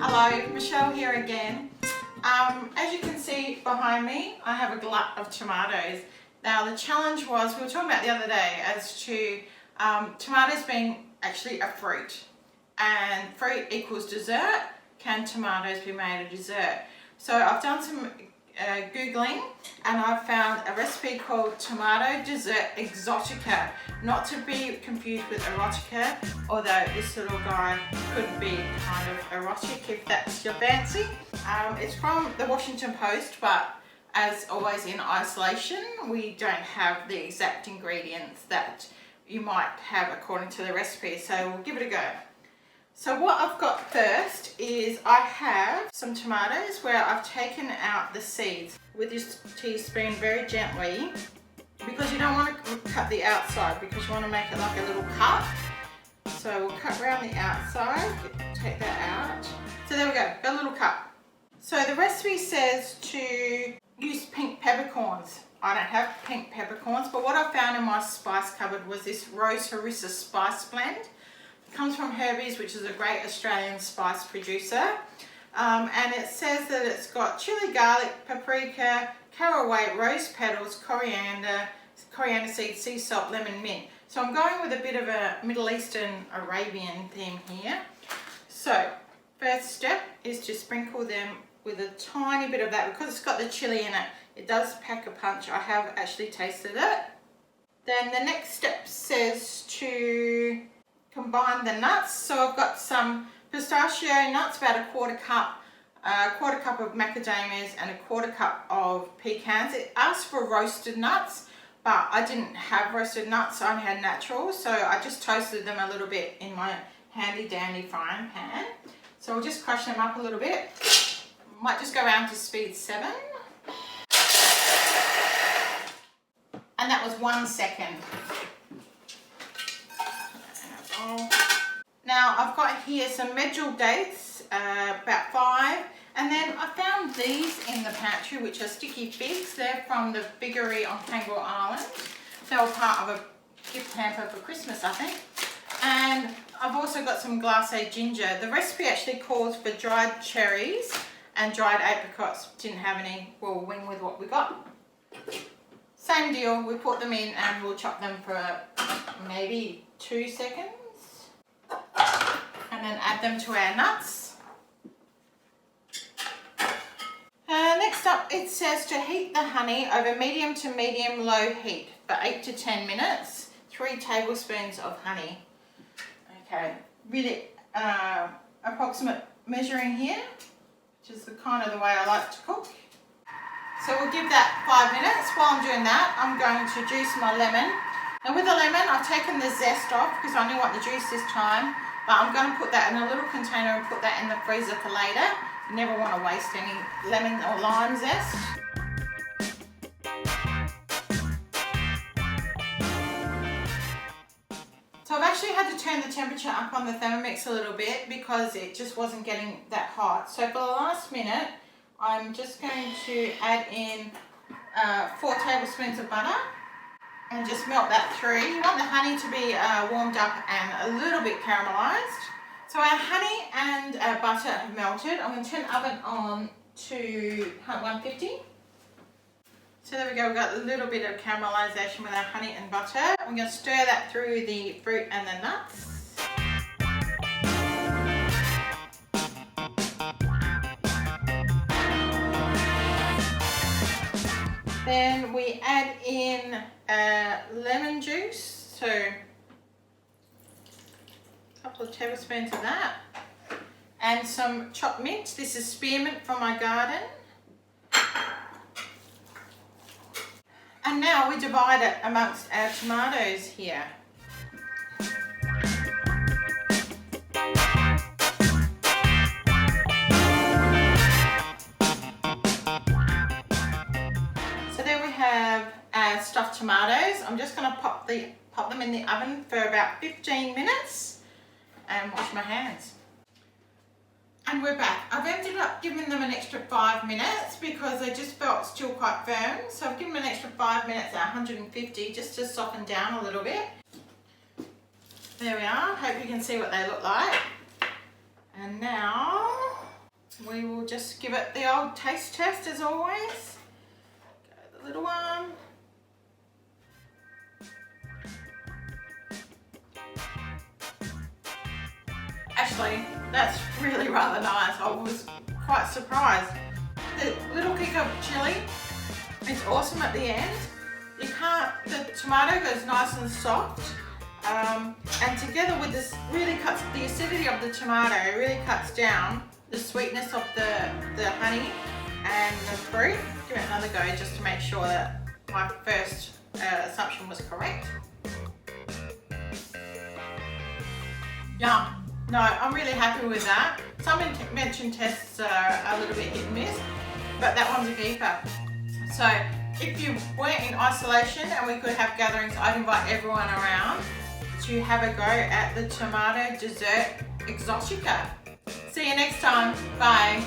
Hello, Michelle here again. As you can see behind me, I have a glut of tomatoes. Now the challenge was, we were talking about the other day as to tomatoes being actually a fruit, and fruit equals dessert. Can tomatoes be made a dessert? So I've done some Googling and I've found a recipe called tomato dessert exotica, not to be confused with erotica, although this little guy could be kind of erotic if that's your fancy. It's from the Washington Post, but as always in isolation, we don't have the exact ingredients that you might have according to the recipe, so we'll give it a go. So what I've got first is I have some tomatoes where I've taken out the seeds with this teaspoon very gently, because you don't want to cut the outside because you want to make it like a little cut. So we'll cut around the outside, take that out. So there we go, got a little cut. So the recipe says to use pink peppercorns. I don't have pink peppercorns, but what I found in my spice cupboard was this rose harissa spice blend. It comes from Herbies, which is a great Australian spice producer. And it says that it's got chili, garlic, paprika, caraway, rose petals, coriander seeds, sea salt, lemon, mint. So I'm going with a bit of a Middle Eastern Arabian theme here. So first step is to sprinkle them with a tiny bit of that, because it's got the chili in it. It does pack a punch. I have actually tasted it. Then the next step says to combine the nuts. So I've got some pistachio nuts, about a quarter cup of macadamias and a quarter cup of pecans. It asks for roasted nuts, but I didn't have roasted nuts, I only had natural, so I just toasted them a little bit in my handy dandy frying pan. So we'll just crush them up a little bit. Might just go around to speed 7. And that was 1 second. Now I've got here some medjool dates, about 5, and then I found these in the pantry, which are sticky figs. They're from the Figgery on Kangaroo Island. They were part of a gift hamper for Christmas, I think. And I've also got some glacé ginger. The recipe actually calls for dried cherries and dried apricots. Didn't have any, we'll wing with what we got. Same deal, we put them in and we'll chop them for maybe 2 seconds. And then add them to our nuts. Next up, it says to heat the honey over medium to medium low heat for 8 to 10 minutes. 3 tablespoons of honey. Okay, really approximate measuring here, which is the kind of the way I like to cook. So we'll give that 5 minutes. While I'm doing that, I'm going to juice my lemon. And with the lemon, I've taken the zest off because I only want the juice this time. But I'm going to put that in a little container and put that in the freezer for later. You never want to waste any lemon or lime zest. So I've actually had to turn the temperature up on the Thermomix a little bit because it just wasn't getting that hot. So for the last minute, I'm just going to add in 4 tablespoons of butter and just melt that through. You want the honey to be warmed up and a little bit caramelized. So our honey and our butter have melted. I'm going to turn the oven on to 150. So there we go, we've got a little bit of caramelization with our honey and butter. I'm going to stir that through the fruit and the nuts. Then we add in lemon juice, so a couple of tablespoons of that, and some chopped mint. This is spearmint from my garden. And now we divide it amongst our tomatoes here. So there we have our stuffed tomatoes. I'm just going to pop them in the oven for about 15 minutes and wash my hands. And we're back. I've ended up giving them an extra 5 minutes because they just felt still quite firm. So I've given them an extra 5 minutes at 150 just to soften down a little bit. There we are. Hope you can see what they look like. And now we will just give it the old taste test as always. Go the little one. Actually, that's really rather nice. I was quite surprised. The little kick of chili is awesome at the end. The tomato goes nice and soft. And together with this, really cuts the acidity of the tomato, really cuts down the sweetness of the honey and the fruit. Give it another go just to make sure that my first assumption was correct. Yum. No, I'm really happy with that. Some mention tests are a little bit hit and miss, but that one's a keeper. So if you weren't in isolation and we could have gatherings, I'd invite everyone around to have a go at the tomato dessert Exotica. See you next time. Bye.